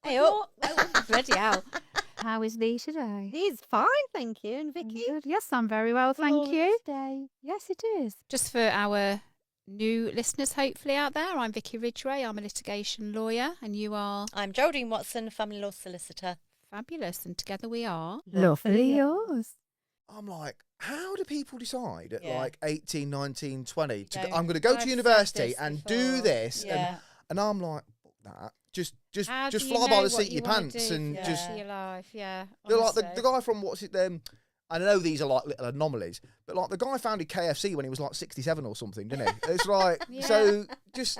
Hey up. Bloody hell. How is Lee today? He's fine, thank you. And Vicky? Good. Yes, I'm very well, thank you. Day. Yes, it is. Just for our new listeners, hopefully, out there, I'm Vickki Ridgway. I'm a litigation lawyer, and you are I'm Geraldine Watson, family law solicitor. fabulous, and together we are Lawfully Yours. I'm like, how do people decide at Yeah. like 18, 19, 20 to Don't- go, I'm going to go I've to said university this and before. do this, Yeah. and I'm like, fuck that. Just How do you fly know by the what seat of you your wanna pants do and for just. your life, yeah. They're like the honestly. guy from what's it? I know these are like little anomalies, but like the guy founded KFC when he was like 67 or something, didn't he? It's like Yeah. so just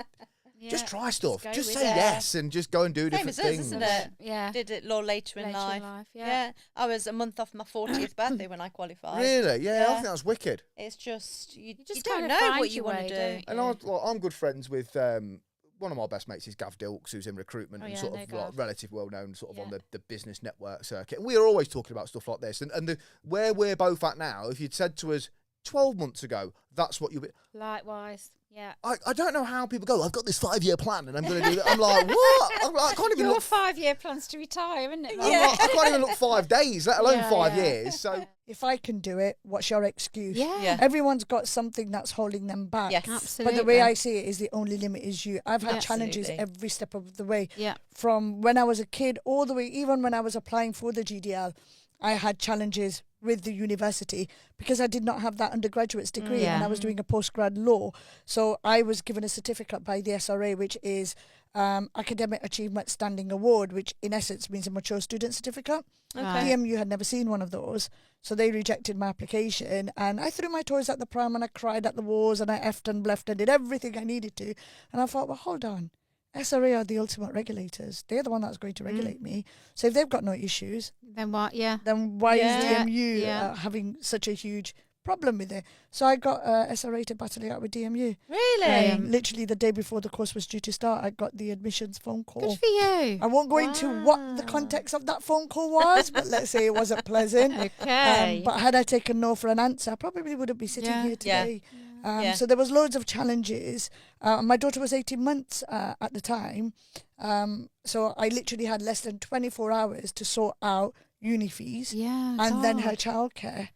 Yeah. try stuff, go just with say it. yes and just go and do Same different as us, things. isn't it? Yeah. Did it law later in life. Yeah. I was a month off my 40th birthday when I qualified. Really? Yeah, I Yeah. think that's wicked. It's just, you just don't kinda know find what you your want way, to don't do. you? And I'm good friends with one of my best mates is Gav Dilks, who's in recruitment Oh, and yeah, sort I of know like Gav. relative well known sort of on Yeah. the business network circuit. And we are always talking about stuff like this. And where we're both at now, if you'd said to us 12 months ago, that's what you'll be. Likewise, yeah. I don't know how people go, I've got this 5-year plan and I'm going to do that. I'm like, what? I'm like, I can't even Your look. 5-year plans to retire, isn't it? I'm like, I can't even look 5 days, let alone Yeah, 5 yeah. years. So If I can do it, what's your excuse? Yeah. Yeah. Everyone's got something that's holding them back. Yes. Absolutely. But the way I see it is the only limit is you. I've had Yeah. challenges Absolutely. every step of the way. Yeah. From when I was a kid all the way, even when I was applying for the GDL, I had challenges with the university because I did not have that undergraduate's degree Yeah. and I was doing a postgrad law. So I was given a certificate by the SRA, which is Academic Achievement Standing Award, which in essence means a mature student certificate. Right. DMU had never seen one of those, so they rejected my application. And I threw my toys at the pram and I cried at the walls and I effed and bleffed and did everything I needed to. And I thought, well, hold on. SRA are the ultimate regulators. They're the one that's going to regulate me. So if they've got no issues, Then what? Yeah. then why Yeah. is DMU Yeah. having such a huge problem with it? So I got SRA to battle it out with DMU. Really? Literally the day before the course was due to start, I got the admissions phone call. Good for you. I won't go into what the Wow. context of that phone call was, but let's say it wasn't pleasant. Okay. But had I taken no for an answer, I probably wouldn't be sitting Yeah. here Yeah. today. Yeah. So there was loads of challenges. My daughter was 18 months at the time. So I literally had less than 24 hours to sort out uni fees Yeah. and then her God. childcare.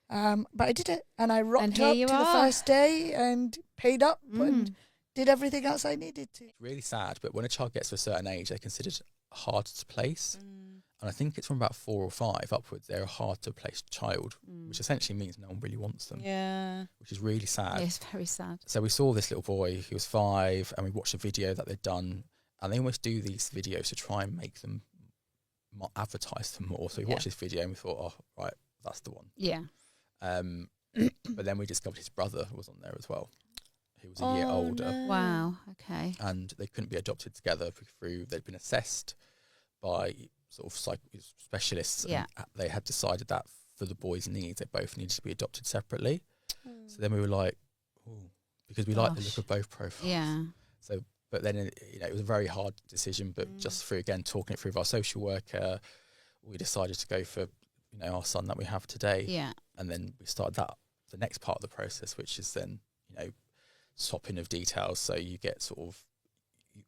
But I did it, and I rocked here up you to the are. first day and paid up Mm. and did everything else I needed to. It's really sad, but when a child gets to a certain age, they're considered hard to place. Mm. And I think it's from about 4 or 5 upwards, they're a hard to place child, Mm. which essentially means no one really wants them, Yeah. which is really sad. It's very sad. So we saw this little boy, he was 5, and we watched a video that they'd done. And they always do these videos to try and make them advertise them more. So we watched this video and we thought, oh, right, that's the one. Yeah. But then we discovered his brother was on there as well. He was a year older. No. Wow. Okay. And they couldn't be adopted together through they'd been assessed by sort of specialists. Yeah. And they had decided that for the boy's needs, they both needed to be adopted separately. Mm. So then we were like, ooh, because we like the Gosh. look of both profiles. Yeah. So, but then it was a very hard decision. But just through again talking it through with our social worker, we decided to go for our son that we have today. Yeah. And then we started the next part of the process, which is then swapping of details. So you get sort of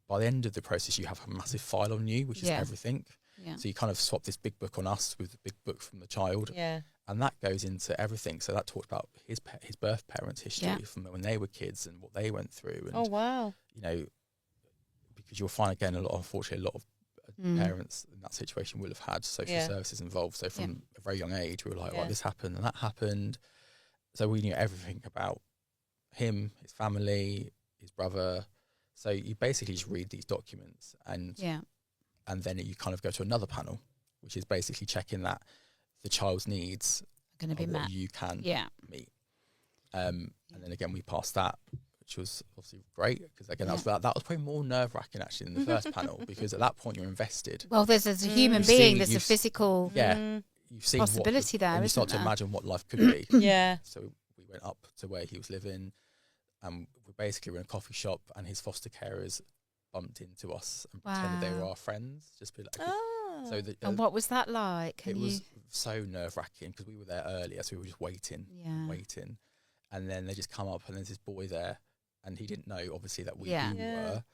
by the end of the process, you have a massive file on you, which is Yeah. everything. Yeah. So you kind of swap this big book on us with the big book from the child, Yeah. and that goes into everything. So that talks about his birth parents' history Yeah. from when they were kids and what they went through, and Oh, wow. because you'll find again unfortunately a lot of Mm. parents in that situation will have had social Yeah. services involved. So from a very young age, we were like, Yeah. right, this happened and that happened. So we knew everything about him, his family, his brother. So you basically just read these documents and Yeah. then you kind of go to another panel, which is basically checking that the child's needs Going to are be what met. you can Yeah. meet. And then again, we passed that, which was obviously great because again, that was probably more nerve wracking actually than the first panel because at that point you're invested. Well, there's a human You've being. seen- There's a you've- physical. Yeah, Mm. you've seen Possibility there, and you isn't start to there? imagine what life could be. Yeah. So we went up to where he was living, and we basically were in a coffee shop, and his foster carers bumped into us and pretended they were Wow. our friends. Just be like, Oh. so the, And what was that like? it Can was you? so nerve wracking because we were there earlier, so we were just waiting, Yeah. and then they just come up, and there's this boy there, and he didn't know obviously that we Yeah. who we Yeah. were,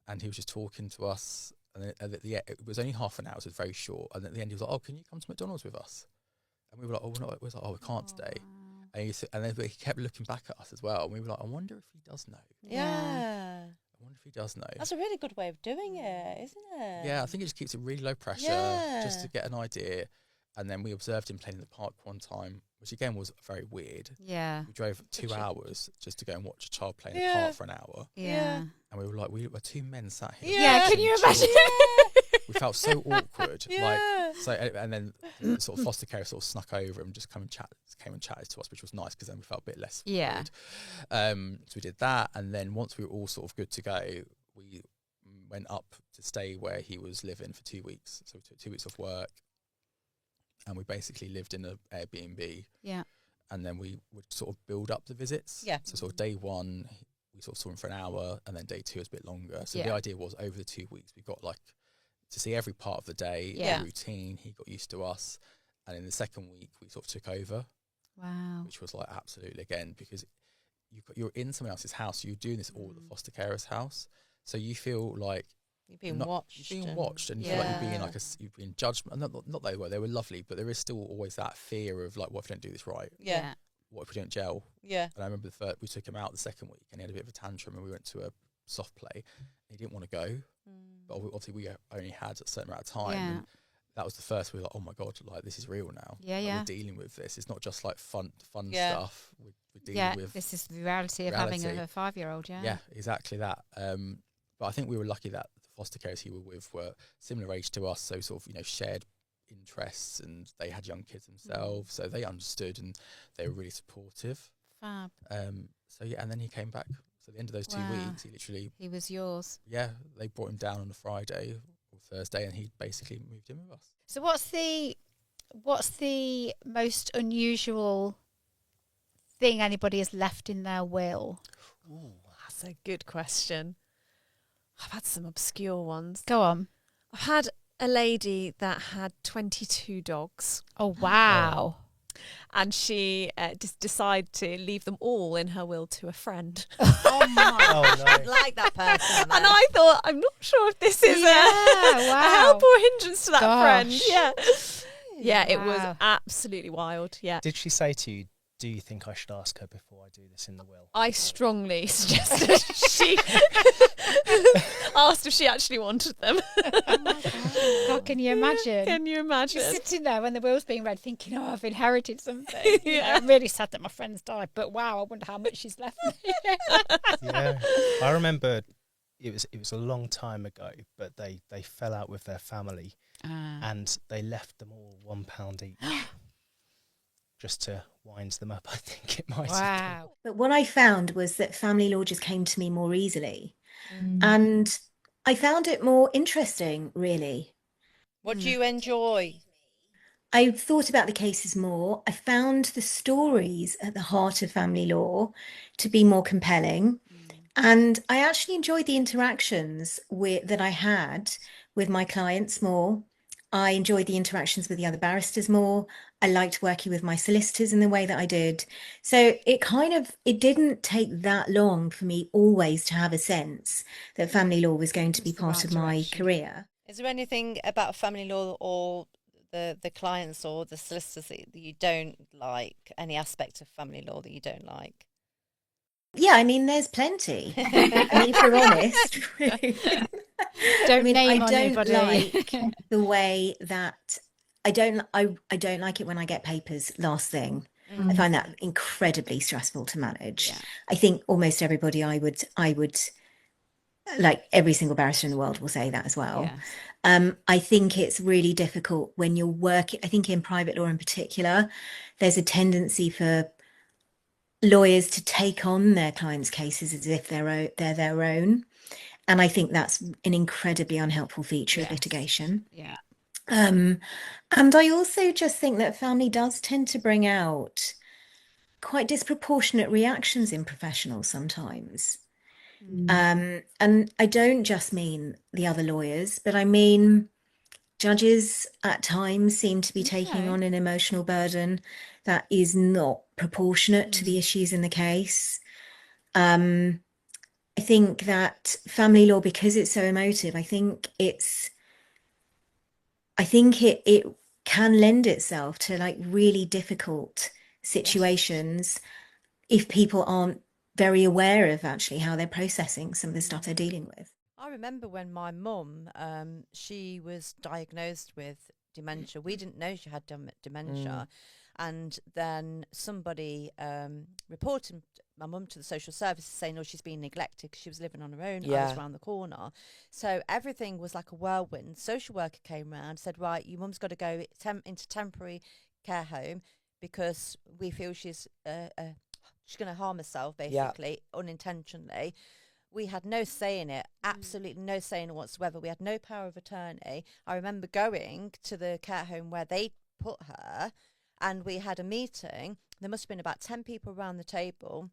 and he was just talking to us, And then it was only half an hour, so it was very short. And at the end, he was like, "Oh, can you come to McDonald's with us?" And we were like, "Oh, we're not." We was like, "Oh, we can't today." And then he kept looking back at us as well. And we were like, "I wonder if he does know." Yeah. I wonder if he does know. That's a really good way of doing it, isn't it? Yeah, I think it just keeps it really low pressure, just to get an idea. And then we observed him playing in the park one time, which again was very weird. Yeah. We drove 2 hours just to go and watch a child play in the park for an hour. Yeah. And we were like, we were 2 men sat here. Yeah, can you imagine? We felt so awkward. Yeah. And then the sort of foster care sort of snuck over and just came and chatted to us, which was nice because then we felt a bit less weird. So we did that, and then once we were all sort of good to go, we went up to stay where he was living for 2 weeks. So we took 2 weeks off work, and we basically lived in an Airbnb. Yeah. And then we would sort of build up the visits. Yeah. So sort of day one, we sort of saw him for an hour, and then day two was a bit longer. So the idea was over the 2 weeks, we got like to see every part of the day, the routine. He got used to us. And in the second week, we sort of took over. Wow. Which was like absolutely, again, because you're in someone else's house. You're doing this all at the foster carer's house. So you feel like you're being watched. You're being watched, and you feel like you're being like you've been judged. Not they were lovely, but there is still always that fear of like, what if we don't do this right? Yeah. What if we don't gel? Yeah. And I remember we took him out the second week, and he had a bit of a tantrum, and we went to a soft play. And he didn't want to go, but obviously we only had a certain amount of time. Yeah. And that was the first we were like, oh my god, like this is real now. Yeah, like, yeah. We're dealing with this. It's not just like fun stuff. We're dealing with this is the reality of having a 5-year-old. Yeah. Yeah, exactly that. But I think we were lucky that the foster carers he were with were similar age to us, so sort of shared interests, and they had young kids themselves, so they understood and they were really supportive. Fab. So yeah, and then he came back. So at the end of those 2 weeks, he was yours. Yeah, they brought him down on a Friday or Thursday, and he basically moved in with us. So what's the most unusual thing anybody has left in their will? Ooh, that's a good question. I've had some obscure ones. Go on. I've had a lady that had 22 dogs. Oh, wow. And she just decided to leave them all in her will to a friend. Oh my! Oh, no. I'd like that person. And I thought, I'm not sure if this is a help or hindrance to that friend. Yeah. Yeah, it was absolutely wild. Yeah. Did she say to you, do you think I should ask her before I do this in the will? I strongly suggested she asked if she actually wanted them. Oh my God, can you imagine? Can you imagine? Just sitting there when the will's being read thinking, oh, I've inherited something. I'm really sad that my friend's died, but wow, I wonder how much she's left me. Yeah. I remember it was a long time ago, but they fell out with their family and they left them all £1 each. Just to wind them up, I think it might have been. But what I found was that family law just came to me more easily. And I found it more interesting, really. What do you enjoy? I thought about the cases more. I found the stories at the heart of family law to be more compelling. And I actually enjoyed the interactions that I had with my clients more. I enjoyed the interactions with the other barristers more. I liked working with my solicitors in the way that I did. So it didn't take that long for me always to have a sense that family law was going to be part of my career. Is there anything about family law or the clients or the solicitors that you don't like? Any aspect of family law that you don't like? Yeah, I mean, there's plenty. I mean, if we're honest. Don't name I don't anybody. like the way that I don't like it when I get papers last thing. I find that incredibly stressful to manage. Yeah. I think almost everybody I would like every single barrister in the world will say that as well. Yeah. I think it's really difficult when you're working. I think in private law in particular, there's a tendency for lawyers to take on their clients' cases as if they're their own. And I think that's an incredibly unhelpful feature of litigation. Yeah. And I also just think that family does tend to bring out quite disproportionate reactions in professionals sometimes. And I don't just mean the other lawyers, but I mean judges at times seem to be taking on an emotional burden that is not proportionate to the issues in the case. I think that family law, because it's so emotive, I think it can lend itself to like really difficult situations if people aren't very aware of actually how they're processing some of the stuff they're dealing with. I remember when my mum, she was diagnosed with dementia. We didn't know she had dementia. And then somebody reported my mum to the social services saying, oh, she's been neglected because she was living on her own. I was around the corner. So everything was like a whirlwind. Social worker came round, said, right, your mum's got to go into temporary care home because we feel she's going to harm herself, basically, unintentionally. We had no say in it, absolutely no say in it whatsoever. We had no power of attorney. I remember going to the care home where they put her, and we had a meeting. There must have been about 10 people around the table,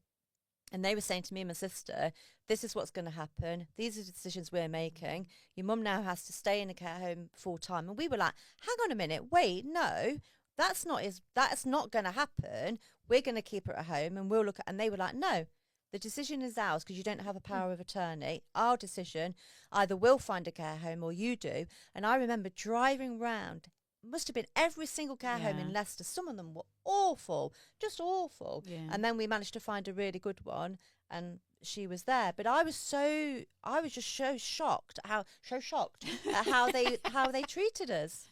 and they were saying to me and my sister, this is what's going to happen. These are the decisions we're making. Your mum now has to stay in a care home full time. And we were like, hang on a minute, wait, no, that's not going to happen. We're going to keep her at home and we'll look at, and they were like, no, the decision is ours because you don't have a power of attorney. Our decision, either we'll find a care home or you do. And I remember driving round, must have been every single care home in Leicester. Some of them were awful, just awful. Yeah. And then we managed to find a really good one, and she was there. But I was just so shocked at how they treated us.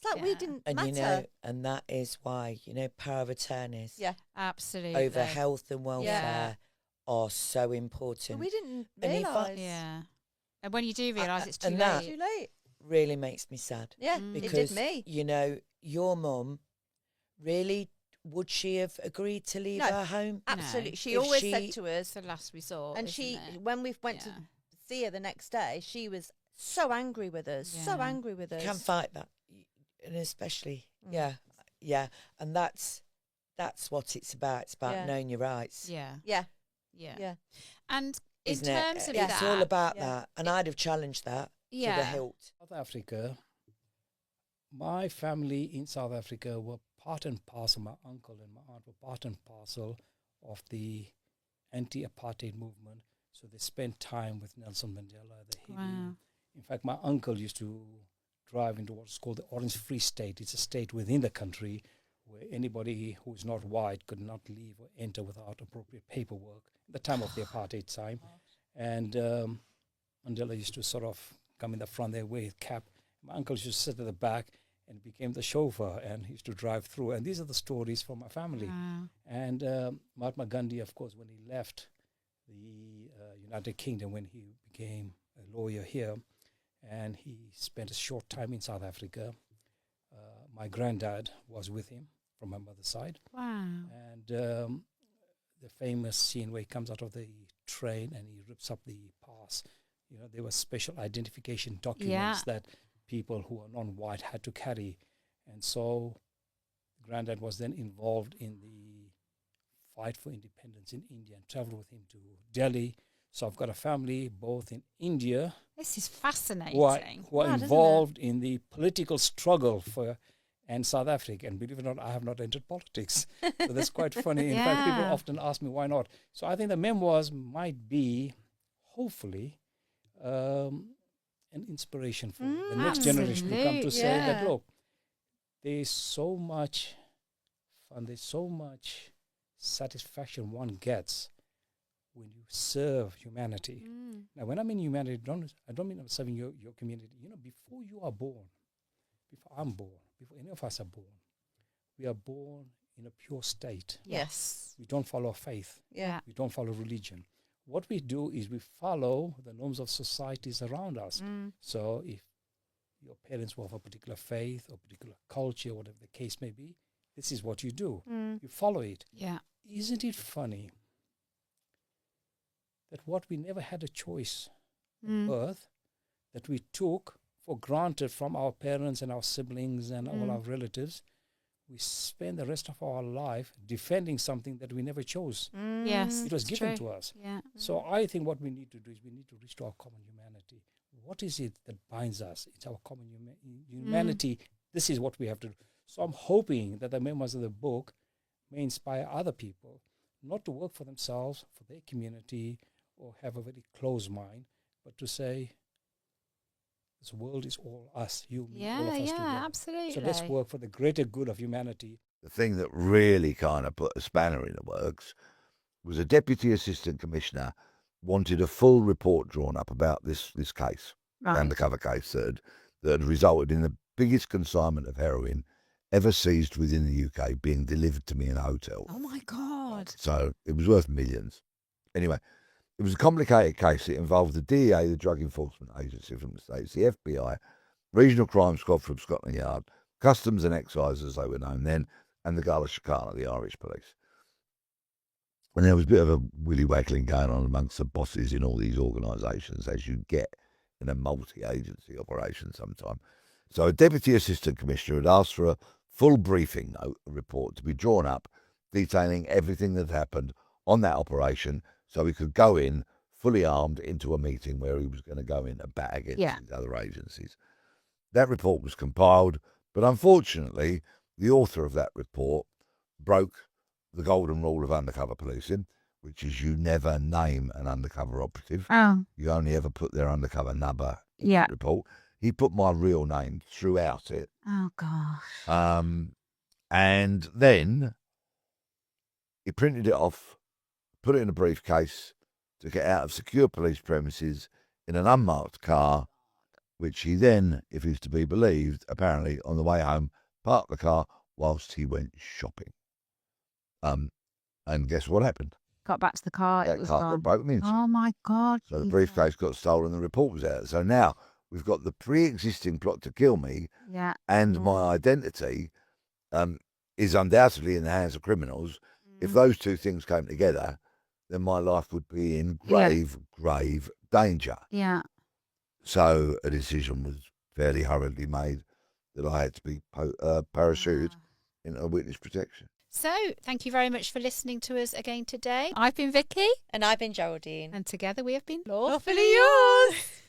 It's like we didn't matter. And that is why, power of attorneys. Yeah, absolutely. Over health and welfare are so important. But we didn't realise. And when you do realise it's too late. Too late. Really makes me sad. Yeah, because, it did me. Your mum, really, would she have agreed to leave her home? Absolutely. No. She always said to us, the last resort. And when we went to see her the next day, she was so angry with us. So angry with us. You can't fight that. And especially, and that's what it's about. It's about knowing your rights. Yeah. And in terms of that, it's all about that. And I'd have challenged that to the hilt. South Africa, my family in South Africa were part and parcel. My uncle and my aunt were part and parcel of the anti-apartheid movement. So they spent time with Nelson Mandela. In fact, my uncle used to drive into what's called the Orange Free State. It's a state within the country where anybody who is not white could not leave or enter without appropriate paperwork at the time of the apartheid time. And Mandela used to sort of come in the front there with his cap. My uncle used to sit at the back and became the chauffeur, and he used to drive through. And these are the stories from my family. And Mahatma Gandhi, of course, when he left the United Kingdom, when he became a lawyer here, and he spent a short time in South Africa. My granddad was with him from my mother's side. Wow. And the famous scene where he comes out of the train and he rips up the pass. There were special identification documents that people who are non-white had to carry. And so granddad was then involved in the fight for independence in India and traveled with him to Delhi. So I've got a family both in India. This is fascinating. Who are involved in the political struggle and South Africa. And believe it or not, I have not entered politics. So that's quite funny. In fact, people often ask me why not. So I think the memoirs might be, hopefully, an inspiration for the next generation to come to say that, look, there's so much fun, there's so much satisfaction one gets when you serve humanity. Now, when I mean humanity, I don't mean I'm serving your community. Before you are born, before I'm born, before any of us are born, we are born in a pure state. Yes. We don't follow faith. Yeah. We don't follow religion. What we do is we follow the norms of societies around us. So if your parents were of a particular faith or particular culture, whatever the case may be, this is what you do. You follow it. Yeah. Isn't it funny that what we never had a choice at birth, that we took for granted from our parents and our siblings and all our relatives, we spend the rest of our life defending something that we never chose. Yes, it was given to us. Yeah. So I think what we need to do is we need to restore our common humanity. What is it that binds us? It's our common humanity. This is what we have to do. So I'm hoping that the memoirs of the book may inspire other people not to work for themselves, for their community, or have a very closed mind, but to say, this world is all us, you, me, all of us together. Absolutely. So let's work for the greater good of humanity. The thing that really kind of put a spanner in the works was a Deputy Assistant Commissioner wanted a full report drawn up about this case, undercover case that had resulted in the biggest consignment of heroin ever seized within the UK being delivered to me in a hotel. Oh my God. So it was worth millions. Anyway, it was a complicated case. It involved the DEA, the Drug Enforcement Agency from the States, the FBI, Regional Crime Squad from Scotland Yard, Customs and Excise as they were known then, and the Garda Síochána, the Irish police. And there was a bit of a willy-waggling going on amongst the bosses in all these organisations, as you get in a multi-agency operation sometime. So a Deputy Assistant Commissioner had asked for a full briefing report to be drawn up detailing everything that happened on that operation so he could go in fully armed into a meeting where he was going to go in and bat against these other agencies. That report was compiled, but unfortunately, the author of that report broke the golden rule of undercover policing, which is you never name an undercover operative. Oh. You only ever put their undercover number in the report. He put my real name throughout it. Oh, gosh. And then he printed it off, put it in a briefcase, took it out of secure police premises in an unmarked car, which he then, if he's to be believed, apparently on the way home, parked the car whilst he went shopping. And guess what happened? Got back to the car, it was gone. Broke him in. Oh my God. So the briefcase got stolen, the report was out. So now we've got the pre-existing plot to kill me, and my identity is undoubtedly in the hands of criminals. If those two things came together, then my life would be in grave danger. Yeah. So a decision was fairly hurriedly made that I had to be parachuted into witness protection. So, thank you very much for listening to us again today. I've been Vickki. And I've been Geraldine. And together we have been Lawfully Yours.